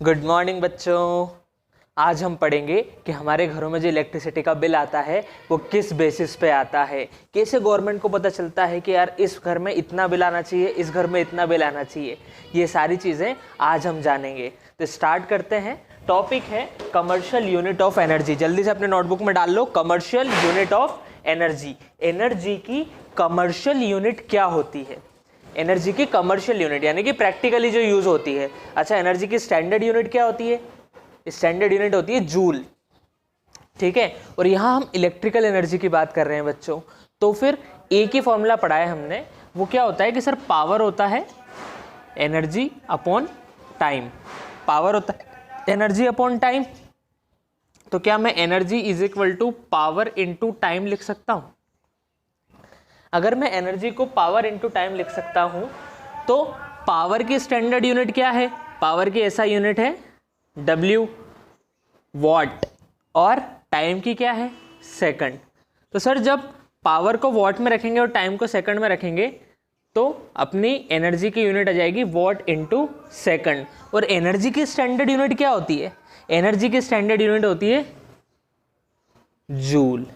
Good morning बच्चों। आज हम पढ़ेंगे कि हमारे घरों में जो इलेक्ट्रिसिटी का बिल आता है वो किस बेसिस पे आता है, कैसे गवर्नमेंट को पता चलता है कि यार इस घर में इतना बिल आना चाहिए, इस घर में इतना बिल आना चाहिए। ये सारी चीज़ें आज हम जानेंगे। तो स्टार्ट करते हैं। टॉपिक है कमर्शियल यूनिट ऑफ एनर्जी। जल्दी से अपने नोटबुक में डाल लो, commercial unit of energy. Energy की कमर्शियल यूनिट क्या होती है? एनर्जी की कमर्शियल यूनिट यानी कि प्रैक्टिकली जो यूज होती है। अच्छा, एनर्जी की स्टैंडर्ड यूनिट क्या होती है? स्टैंडर्ड यूनिट होती है जूल। ठीक है, और यहाँ हम इलेक्ट्रिकल एनर्जी की बात कर रहे हैं बच्चों। तो फिर एक ही फॉर्मूला पढ़ा है हमने, वो क्या होता है कि सर पावर होता है एनर्जी अपॉन टाइम। पावर होता है एनर्जी अपॉन टाइम। तो क्या मैं energy is equal to power into time लिख सकता हूं? अगर मैं एनर्जी को पावर इंटू टाइम लिख सकता हूं तो पावर की स्टैंडर्ड यूनिट क्या है? पावर की ऐसा यूनिट है W, वॉट, और टाइम की क्या है? सेकंड। तो सर जब पावर को वॉट में रखेंगे और टाइम को सेकंड में रखेंगे तो अपनी एनर्जी की यूनिट आ जाएगी वॉट इंटू सेकंड। और एनर्जी की स्टैंडर्ड यूनिट क्या होती है? एनर्जी की स्टैंडर्ड यूनिट होती है जूल।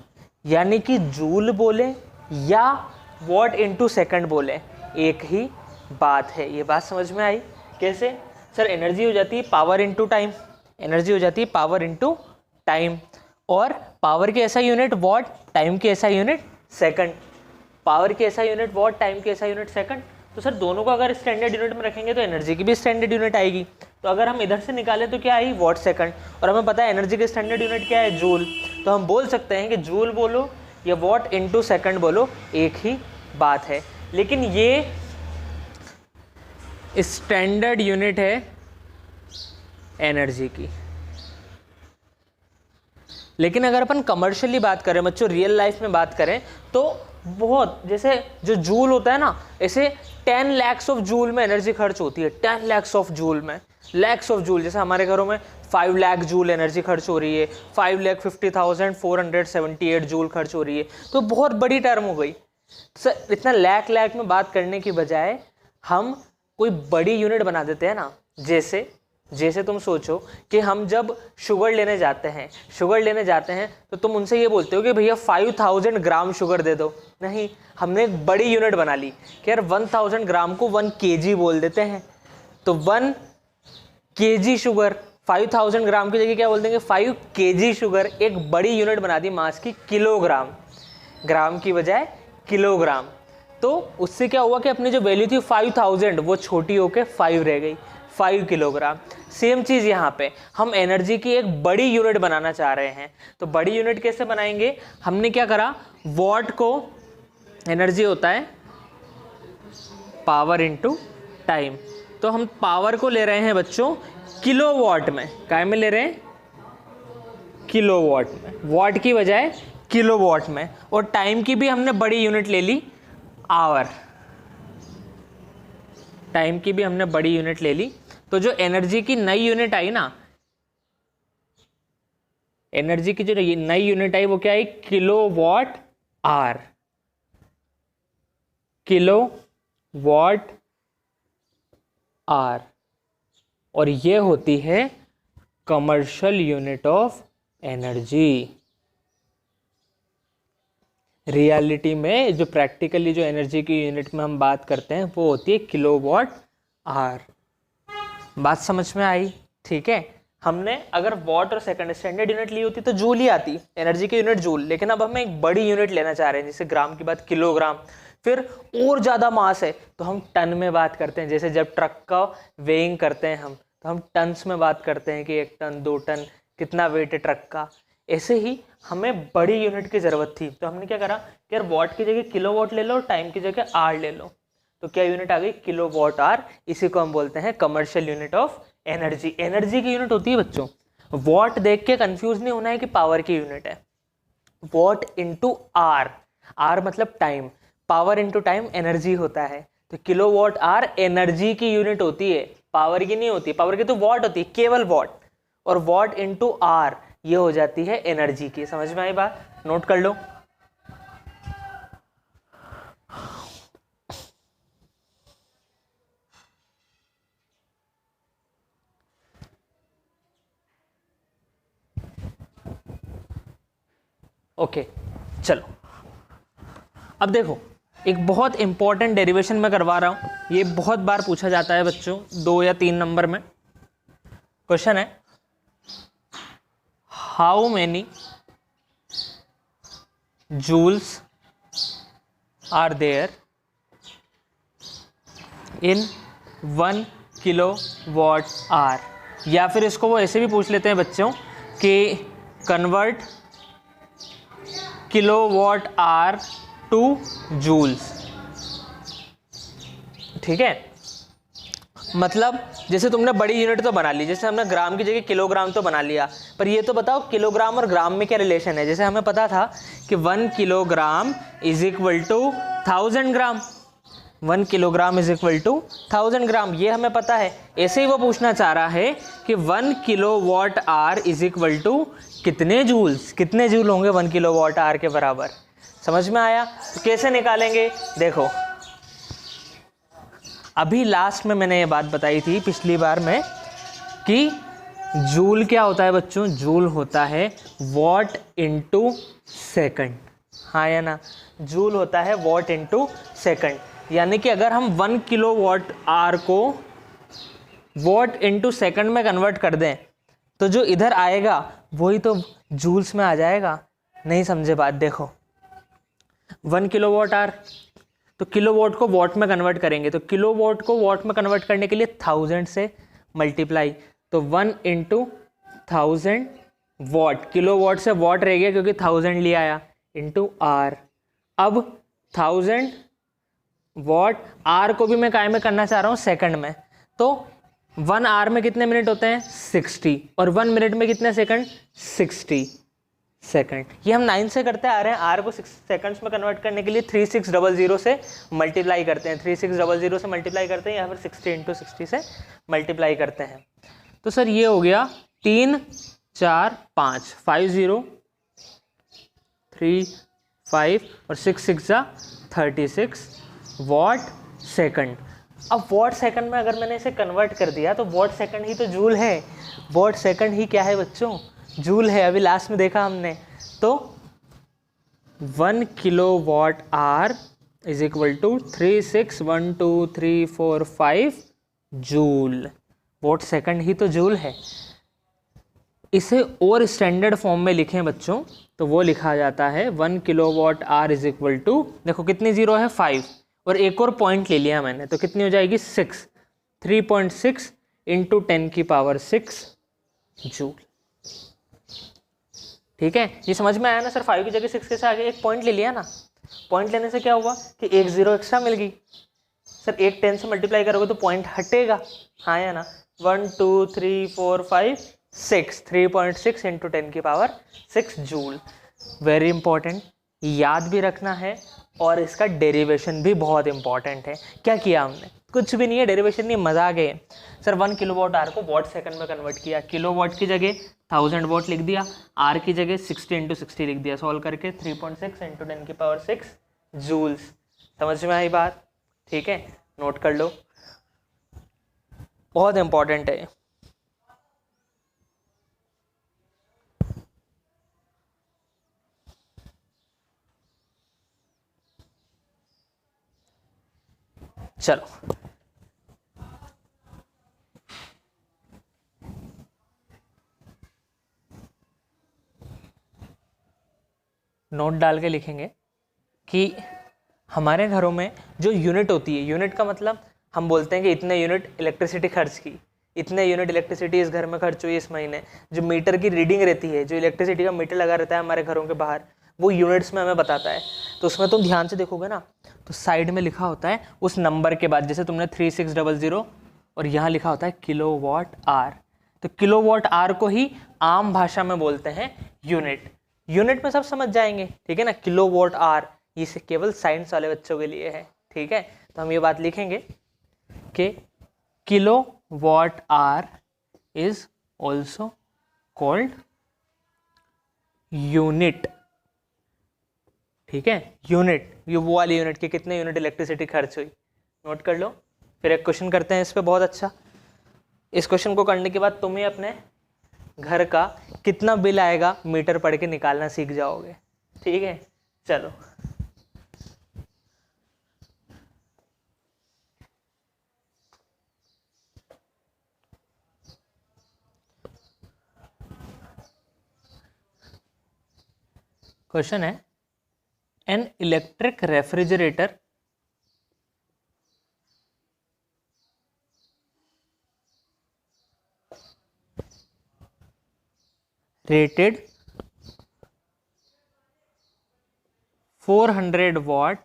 यानी कि जूल बोले या वॉट इंटू सेकंड बोले, एक ही बात है। ये बात समझ में आई? कैसे? सर एनर्जी हो जाती है पावर इंटू टाइम। एनर्जी हो जाती है पावर इंटू टाइम, और पावर की ऐसा यूनिट वॉट, टाइम की ऐसा यूनिट सेकंड। पावर की ऐसा यूनिट वॉट, टाइम की ऐसा यूनिट सेकंड। तो सर दोनों को अगर स्टैंडर्ड यूनिट में रखेंगे तो एनर्जी की भी स्टैंडर्ड यूनिट आएगी। तो अगर हम इधर से निकालें तो क्या आई? What second. और हमें पता है एनर्जी की स्टैंडर्ड यूनिट क्या है? जूल। तो हम बोल सकते हैं कि जूल बोलो या वॉट इंटू सेकंड बोलो, एक ही बात है। लेकिन ये स्टैंडर्ड यूनिट है एनर्जी की। लेकिन अगर अपन कमर्शियली बात करें बच्चों, रियल लाइफ में बात करें तो बहुत, जैसे जो जूल होता है ना, ऐसे 10 lakhs ऑफ जूल में एनर्जी खर्च होती है। 10 lakhs ऑफ जूल में, लैक्स ऑफ जूल। जैसे हमारे घरों में 5 लाख जूल एनर्जी खर्च हो रही है, 5,50,478 जूल खर्च हो रही है। तो बहुत बड़ी टर्म हो गई। सर इतना लाख में बात करने की बजाय हम कोई बड़ी यूनिट बना देते हैं ना। जैसे तुम सोचो कि हम जब शुगर लेने जाते हैं तो तुम उनसे ये बोलते हो कि भैया 5000 ग्राम शुगर दे दो। नहीं, हमने एक बड़ी यूनिट बना ली कि यार 1000 ग्राम को 1 kg बोल देते हैं। तो 1 kg शुगर, 5000 ग्राम की जगह क्या बोल देंगे? 5 kg शुगर। एक बड़ी यूनिट बना दी मास की, किलोग्राम। ग्राम की बजाय किलोग्राम। तो उससे क्या हुआ कि अपनी जो वैल्यू थी 5000 वो छोटी होकर 5 रह गई, 5 किलोग्राम। सेम चीज़ यहाँ पे हम एनर्जी की एक बड़ी यूनिट बनाना चाह रहे हैं। तो बड़ी यूनिट कैसे बनाएंगे? हमने क्या करा, वॉट को, एनर्जी होता है पावर इंटू टाइम। तो हम पावर को ले रहे हैं बच्चों किलोवाट में। काय में ले रहे हैं? किलोवाट में। वॉट की बजाय किलोवाट में। और टाइम की भी हमने बड़ी यूनिट ले ली, आवर। टाइम की भी हमने बड़ी यूनिट ले ली। तो जो एनर्जी की नई यूनिट आई ना, एनर्जी की जो नई यूनिट आई वो क्या आई? Kilowatt hour. Kilowatt hour. और ये होती है commercial unit of energy. Reality में जो प्रैक्टिकली जो एनर्जी की यूनिट में हम बात करते हैं वो होती है किलोवाट आवर। बात समझ में आई? ठीक है। हमने अगर वॉट और सेकंड स्टैंडर्ड यूनिट ली होती तो जूल ही आती, एनर्जी की यूनिट जूल। लेकिन अब हम एक बड़ी यूनिट लेना चाह रहे हैं, जैसे ग्राम की बात किलोग्राम। फिर और ज़्यादा मास है तो हम टन में बात करते हैं। जैसे जब ट्रक का वेइंग करते हैं हम, तो हम टन्स में बात करते हैं कि 1 टन 2 टन कितना वेट है ट्रक का। ऐसे ही हमें बड़ी यूनिट की ज़रूरत थी। तो हमने क्या करा कि यार वॉट की जगह किलोवाट ले लो, टाइम की जगह आर ले लो। तो क्या यूनिट आ गई? Kilowatt hour. इसी को हम बोलते हैं commercial unit of energy. Energy की यूनिट होती है बच्चों, वॉट देख के कंफ्यूज नहीं होना है कि पावर की यूनिट है। वॉट इंटू आर, आर मतलब time, power into time energy होता है। तो किलोवाट आवर एनर्जी की यूनिट होती है, पावर की नहीं होती। पावर की तो वॉट होती है, केवल वॉट। और वॉट इंटू आर ये हो जाती है एनर्जी की। समझ में आई बात? नोट कर लो। ओके चलो, अब देखो एक बहुत इंपॉर्टेंट डेरिवेशन मैं करवा रहा हूँ, ये बहुत बार पूछा जाता है बच्चों, 2 या 3 नंबर में क्वेश्चन है, how many joules are there in 1 kilowatt hour, या फिर इसको वो ऐसे भी पूछ लेते हैं बच्चों कि convert kilowatt hour to joules. ठीक है, मतलब जैसे तुमने बड़ी यूनिट तो बना ली, जैसे हमने ग्राम की जगह किलोग्राम तो बना लिया, पर ये तो बताओ किलोग्राम और ग्राम में क्या रिलेशन है। जैसे हमें पता था कि 1 kilogram is equal to 1000 gram, 1 kilogram is equal to 1000 gram, ये हमें पता है। ऐसे ही वो पूछना चाह रहा है कि 1 kilowatt hour is equal to कितने जूल्स, कितने जूल होंगे 1 किलोवाट आवर के बराबर। समझ में आया? तो कैसे निकालेंगे, देखो अभी लास्ट में मैंने ये बात बताई थी पिछली बार में कि जूल क्या होता है बच्चों, जूल होता है वॉट इनटू सेकंड, हाँ या ना, जूल होता है वॉट इनटू सेकंड। यानी कि अगर हम 1 किलोवाट आवर को वॉट इनटू सेकंड में कन्वर्ट कर दें तो जो इधर आएगा वही तो जूल्स में आ जाएगा। नहीं समझे बात, देखो 1 किलोवाट आवर, तो किलोवाट को वॉट में कन्वर्ट करेंगे, तो किलोवाट को वॉट में कन्वर्ट करने के लिए 1000 से मल्टीप्लाई, तो 1 इंटू 1000 वॉट, किलोवाट से वॉट रह गया क्योंकि 1000 लिया आया, इंटू आर। अब 1000 वॉट, आर को भी मैं काय में करना चाह रहा हूँ, सेकंड में, तो 1 आवर में कितने मिनट होते हैं 60, और 1 मिनट में कितने सेकंड 60 सेकंड। ये हम 9 से करते आ रहे हैं, आर को 6 सेकंड्स में कन्वर्ट करने के लिए 3600 से मल्टीप्लाई करते हैं, 3600 से मल्टीप्लाई करते हैं या फिर 60 इंटू 60 से मल्टीप्लाई करते हैं। तो सर ये हो गया 3 4 5 5 0 3 5 और 6 6 36 वॉट सेकंड। अब वॉट सेकंड में अगर मैंने इसे कन्वर्ट कर दिया तो वॉट सेकंड ही तो जूल है, वॉट सेकंड ही क्या है बच्चों, जूल है। अभी लास्ट में देखा हमने, तो 1 kilowatt hour is equal to 361234 joule, watt second ही तो जूल है। इसे और स्टैंडर्ड फॉर्म में लिखें बच्चों तो वो लिखा जाता है 1 kilowatt hour is equal to, देखो कितनी जीरो है 5, और एक और पॉइंट ले लिया मैंने, तो कितनी हो जाएगी 6, 3.6 इंटू 10 की पावर 6 जूल। ठीक है, ये समझ में आया ना सर, 5 की जगह 6 के से आगे एक पॉइंट ले लिया ना, पॉइंट लेने से क्या हुआ कि एक जीरो एक्स्ट्रा मिल गई। सर एक 10 से मल्टीप्लाई करोगे तो पॉइंट हटेगा, हाँ या ना, 1 2 3 4 5 6, 3.6 इंटू 10 की पावर 6 जूल। वेरी इंपॉर्टेंट, याद भी रखना है, और इसका डेरिवेशन भी बहुत इंपॉर्टेंट है। क्या किया हमने, कुछ भी नहीं है, डेरिवेशन नहीं, मजा आ गए। सर 1 किलोवाट आवर को वॉट सेकंड में कन्वर्ट किया, किलोवाट की जगह 1000 वॉट लिख दिया, आर की जगह 60 इंटू 60 लिख दिया, सॉल्व करके 3.6 इंटू 10 की पावर 6 जूल्स। समझ में आई बात? ठीक है, नोट कर लो, बहुत इंपॉर्टेंट है। चलो नोट डाल के लिखेंगे कि हमारे घरों में जो यूनिट होती है, यूनिट का मतलब हम बोलते हैं कि इतने यूनिट इलेक्ट्रिसिटी खर्च की, इतने यूनिट इलेक्ट्रिसिटी इस घर में खर्च हुई इस महीने। जो मीटर की रीडिंग रहती है, जो इलेक्ट्रिसिटी का मीटर लगा रहता है हमारे घरों के बाहर, वो यूनिट्स में हमें बताता है। तो उसमें तुम ध्यान से देखोगे ना, तो साइड में लिखा होता है उस नंबर के बाद, जैसे तुमने 3600 और यहाँ लिखा होता है किलोवाट आवर, तो किलोवाट आवर को ही आम भाषा में बोलते हैं यूनिट। यूनिट में सब समझ जाएंगे, ठीक है ना, किलोवाट आवर, ये केवल साइंस वाले बच्चों के लिए है। ठीक है, तो हम ये बात लिखेंगे कि kilowatt hour is also called unit. ठीक है, यूनिट, ये वो वाली यूनिट के कितने यूनिट इलेक्ट्रिसिटी खर्च हुई, नोट कर लो। फिर एक क्वेश्चन करते हैं इस पे बहुत अच्छा। इस क्वेश्चन को करने के बाद तुम्हें अपने घर का कितना बिल आएगा मीटर पढ़ के निकालना सीख जाओगे। ठीक है, चलो। क्वेश्चन है, an electric refrigerator rated 400 watt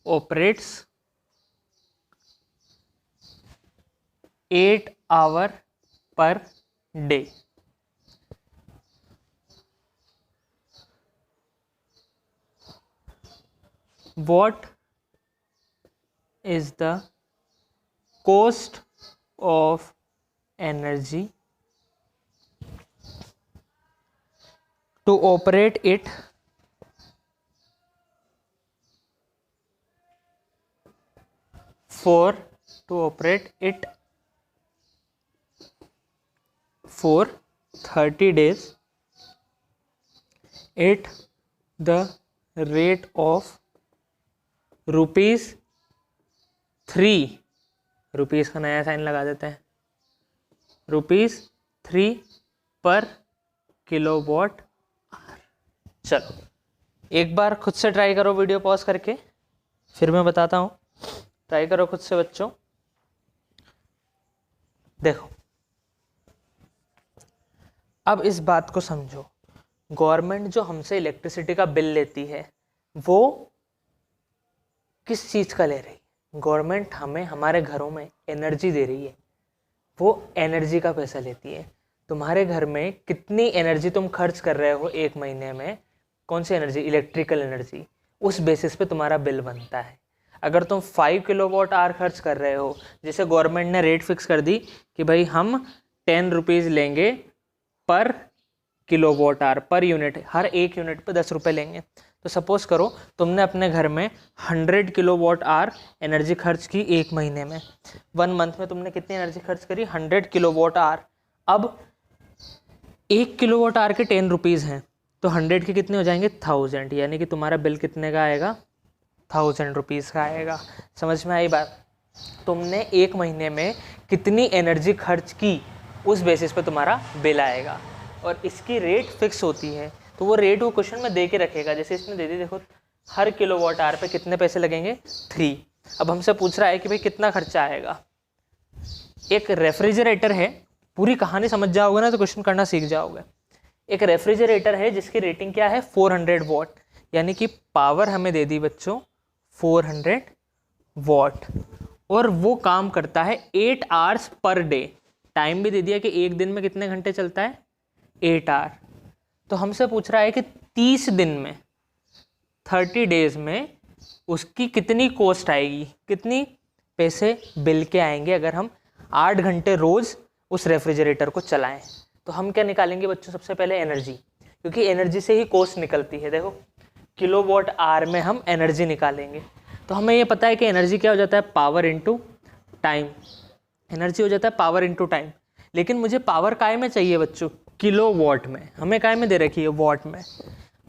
operates 8 hour per day. What is the cost of energy to operate it for 30 days at the rate of ₹3, rupees का नया साइन लगा देते हैं, ₹3 पर किलोवाट आवर। चलो एक बार खुद से ट्राई करो, वीडियो पॉज करके, फिर मैं बताता हूँ। ट्राई करो खुद से बच्चों। देखो अब इस बात को समझो, गवर्नमेंट जो हमसे इलेक्ट्रिसिटी का बिल लेती है वो किस चीज़ का ले रही है? गवर्नमेंट हमें हमारे घरों में एनर्जी दे रही है, वो एनर्जी का पैसा लेती है। तुम्हारे घर में कितनी एनर्जी तुम खर्च कर रहे हो एक महीने में, कौन सी एनर्जी? Electrical energy. उस बेसिस पे तुम्हारा बिल बनता है। अगर तुम 5 किलोवाट आवर खर्च कर रहे हो, जैसे गवर्नमेंट ने रेट फिक्स कर दी कि भाई हम 10 रुपीज़ लेंगे पर किलोवाट आवर, पर यूनिट, हर एक यूनिट पे 10 रुपये लेंगे। तो सपोज़ करो तुमने अपने घर में 100 किलोवाट आवर एनर्जी खर्च की एक महीने में। 1 मंथ में तुमने कितनी एनर्जी खर्च करी? 100 किलोवाट आवर। अब 1 किलोवाट आवर के 10 रुपीज़ हैं, तो 100 के कितने हो जाएंगे? 1000, यानी कि तुम्हारा बिल कितने का आएगा? 1000 रुपीज़ का आएगा। समझ में आई बात? तुमने एक महीने में कितनी एनर्जी खर्च की, उस बेसिस पे तुम्हारा बिल आएगा। और इसकी रेट फिक्स होती है, तो वो रेट वो क्वेश्चन में दे के रखेगा। जैसे इसने दे दी, देखो हर किलोवाट आवर पे कितने पैसे लगेंगे? 3। अब हमसे पूछ रहा है कि भाई कितना खर्चा आएगा। एक रेफ्रिजरेटर है, पूरी कहानी समझ जाओगे ना तो क्वेश्चन करना सीख जाओगे। एक रेफ्रिजरेटर है जिसकी रेटिंग क्या है? 400 वॉट, यानी कि पावर हमें दे दी बच्चों 400 वॉट, और वो काम करता है 8 आवर्स पर डे। टाइम भी दे दिया कि एक दिन में कितने घंटे चलता है? 8 आवर। तो हमसे पूछ रहा है कि 30 दिन में, 30 डेज में उसकी कितनी कॉस्ट आएगी, कितनी पैसे बिल के आएंगे अगर हम 8 घंटे रोज़ उस रेफ्रिजरेटर को चलाएं। तो हम क्या निकालेंगे बच्चों? सबसे पहले एनर्जी, क्योंकि एनर्जी से ही कॉस्ट निकलती है। देखो किलोवाट आवर में हम एनर्जी निकालेंगे, तो हमें ये पता है कि एनर्जी क्या हो जाता है? Power into time. एनर्जी हो जाता है पावर इनटू टाइम। लेकिन मुझे पावर काय में चाहिए बच्चों? किलोवाट में। हमें काय में दे रखी है? वॉट में।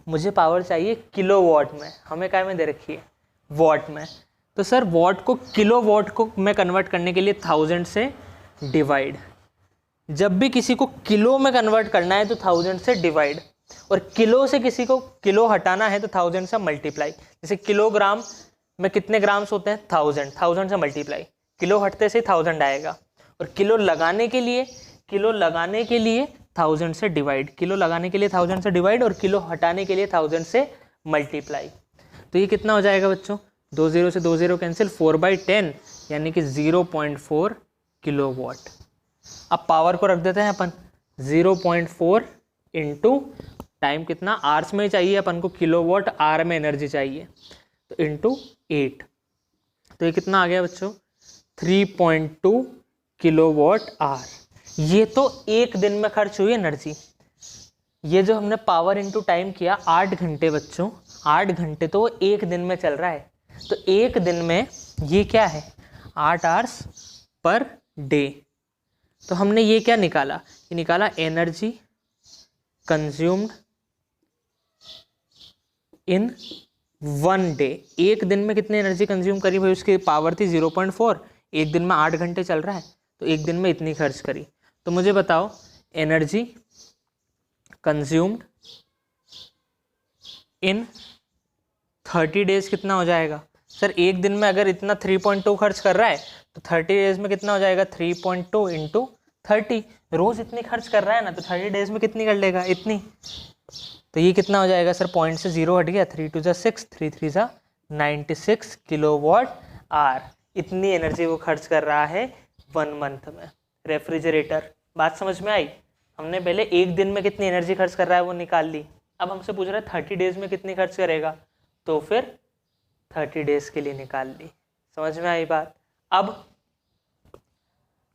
मुझे पावर चाहिए किलोवाट में, हमें काय में दे रखी है? वॉट में। तो सर वॉट को किलोवाट को मैं कन्वर्ट करने के लिए 1000 से डिवाइड। जब भी किसी को किलो में कन्वर्ट करना है तो 1000 से डिवाइड, और किलो से किसी को किलो हटाना है तो 1000 से मल्टीप्लाई। जैसे किलोग्राम में कितने ग्राम्स होते हैं? 1000 से मल्टीप्लाई, किलो हटते से 1000 आएगा। और किलो लगाने के लिए 1000 से डिवाइड, किलो लगाने के लिए 1000 से डिवाइड, और किलो हटाने के लिए 1000 से मल्टीप्लाई। तो ये कितना हो जाएगा बच्चों? 2 0 से 2 0 कैंसिल, 4/10 यानी कि 0.4 किलोवाट। अब पावर को रख देते हैं अपन, 0.4 इंटू टाइम कितना? आवर्स में चाहिए अपन को, किलोवाट आवर में एनर्जी चाहिए, तो इंटू 8। तो ये कितना आ गया बच्चों? 3.2 किलोवाट आवर। ये तो एक दिन में खर्च हुई एनर्जी। ये जो हमने पावर इंटू टाइम किया 8 घंटे बच्चों, 8 घंटे तो एक दिन में चल रहा है। तो एक दिन में ये क्या है? 8 आवर्स पर डे। तो हमने ये क्या निकाला? ये निकाला एनर्जी कंज्यूम्ड इन 1 डे, एक दिन में कितनी एनर्जी कंज्यूम करी भाई, उसकी पावर थी 0.4, एक दिन में 8 घंटे चल रहा है तो एक दिन में इतनी खर्च करी। तो मुझे बताओ एनर्जी कंज्यूम्ड इन 30 डेज कितना हो जाएगा। सर एक दिन में अगर इतना 3.2 खर्च कर रहा है तो 30 डेज में कितना हो जाएगा, 3.2 इंटू 30, रोज इतनी खर्च कर रहा है ना, तो 30 डेज में कितनी कर लेगा, इतनी। तो ये कितना हो जाएगा सर, पॉइंट से 0 हट गया, 3 2 6, 3 3 96 किलोवाट आवर, इतनी एनर्जी वो खर्च कर रहा है 1 मंथ में। रेफ्रिजरेटर, बात समझ में आई। हमने पहले एक दिन में कितनी एनर्जी खर्च कर रहा है वो निकाल ली, अब हमसे पूछ रहा है 30 डेज में कितनी खर्च करेगा, तो फिर 30 डेज के लिए निकाल ली। समझ में आई बात। अब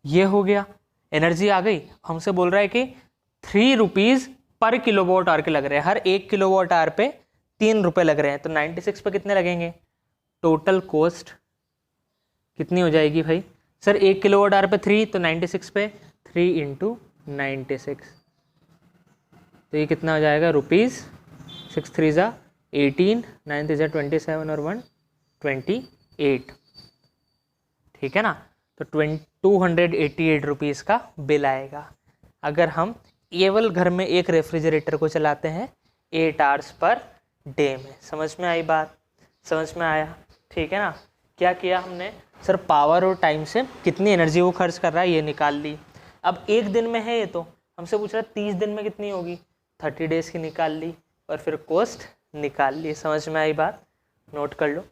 ये हो गया, एनर्जी आ गई। हमसे बोल रहा है कि 3 रुपीज़ पर किलोवाट आवर के लग रहे हैं, हर 1 किलोवाट आवर पे 3 रुपये लग रहे हैं, तो 96 पे कितने लगेंगे। टोटल कॉस्ट कितनी हो जाएगी भाई, सर 1 किलोवाट आवर पे 3, तो 96 पे 3 इंटू 96, तो ये कितना हो जाएगा रुपीज़ 6 3 18, 9 3 27 और 1 28, ठीक है ना। तो 288 रुपीज़ का बिल आएगा अगर हम केवल घर में एक रेफ्रिजरेटर को चलाते हैं 8 आवर्स पर डे में। समझ में आई बात, समझ में आया, ठीक है ना। क्या किया हमने, सर पावर और टाइम से कितनी एनर्जी वो खर्च कर रहा है ये निकाल ली। अब एक दिन में है ये, तो हमसे पूछ रहा है 30 दिन में कितनी होगी, 30 डेज़ की निकाल ली और फिर कॉस्ट निकाल ली। समझ में आई बात, नोट कर लो।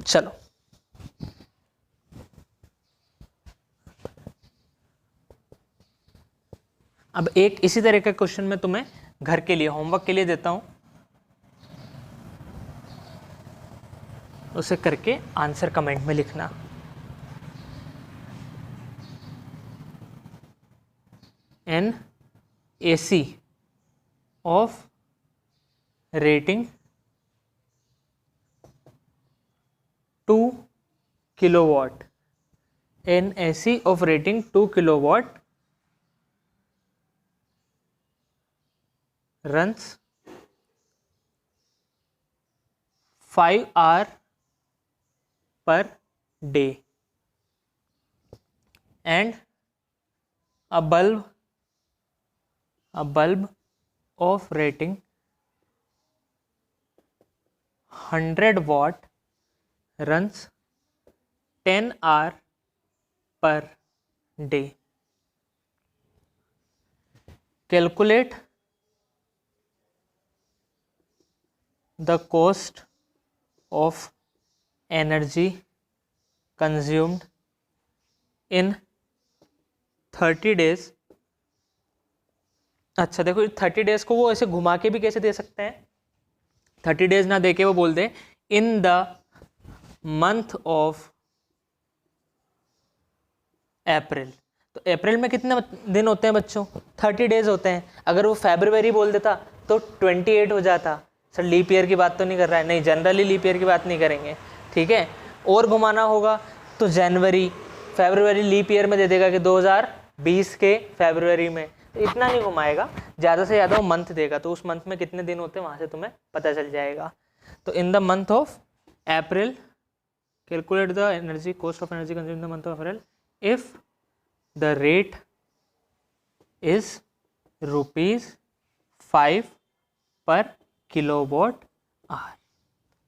चलो अब एक इसी तरह का क्वेश्चन मैं तुम्हें घर के लिए होमवर्क के लिए देता हूं, उसे करके आंसर कमेंट में लिखना। An AC of rating 2 kilowatt, an AC of rating 2 kilowatt runs 5 hours per day and a bulb of rating 100 watt runs 10 hours per day. Calculate the cost of energy consumed in 30 days। अच्छा देखो 30 days को वो ऐसे घुमा के भी कैसे दे सकते हैं, 30 डेज ना दे के वो बोल दे in the month of April. तो अप्रैल में कितने दिन होते हैं बच्चों, 30 डेज होते हैं। अगर वो फरवरी बोल देता तो 28 हो जाता। सर लीप ईयर की बात तो नहीं कर रहा है, नहीं जनरली लीप ईयर की बात नहीं करेंगे, ठीक है। और घुमाना होगा तो जनवरी फरवरी लीप ईयर में दे देगा कि 2020 के फरवरी में, तो इतना नहीं घुमाएगा, ज़्यादा से ज़्यादा वो मंथ देगा, तो उस मंथ में कितने दिन होते हैं वहाँ से तुम्हें पता चल जाएगा। तो इन the month of April calculate the energy cost of energy consume the month of April if the rate is ₹5 पर किलोवाट आवर,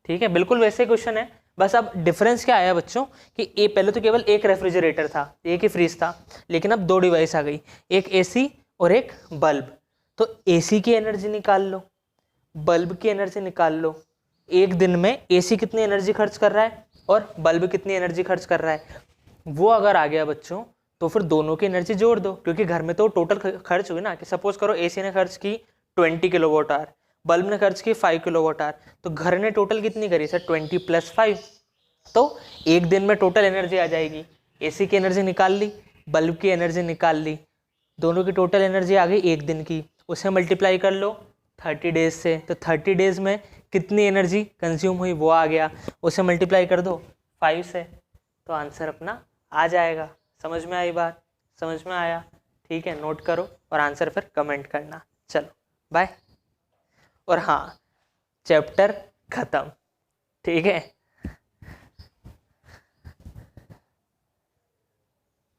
ठीक है। बिल्कुल वैसे क्वेश्चन है, बस अब डिफरेंस क्या आया बच्चों कि ए पहले तो केवल एक रेफ्रिजरेटर था, एक ही फ्रीज था, लेकिन अब 2 डिवाइस आ गई, एक AC और एक बल्ब। तो AC की एनर्जी निकाल लो, बल्ब की एनर्जी निकाल लो, एक दिन में AC कितनी एनर्जी खर्च कर रहा है और बल्ब कितनी एनर्जी खर्च कर रहा है, वो अगर आ गया बच्चों तो फिर दोनों की एनर्जी जोड़ दो, क्योंकि घर में तो टोटल खर्च हुई ना, कि सपोज करो AC ने खर्च की 20 किलोवाट आवर, बल्ब ने खर्च की 5 किलोवाट आवर, तो घर ने टोटल कितनी करी सर 20 + 5, तो एक दिन में टोटल एनर्जी आ जाएगी। AC की एनर्जी निकाल ली, बल्ब की एनर्जी निकाल ली, दोनों की टोटल एनर्जी आ गई 1 दिन की, उसे मल्टीप्लाई कर लो 30 डेज से, तो 30 डेज में कितनी एनर्जी कंज्यूम हुई वो आ गया, उसे मल्टीप्लाई कर दो 5 से, तो आंसर अपना आ जाएगा। समझ में आई बात? समझ में आया? ठीक है, नोट करो और आंसर फिर कमेंट करना। चलो बाय। और हाँ, चैप्टर ख़त्म। ठीक है।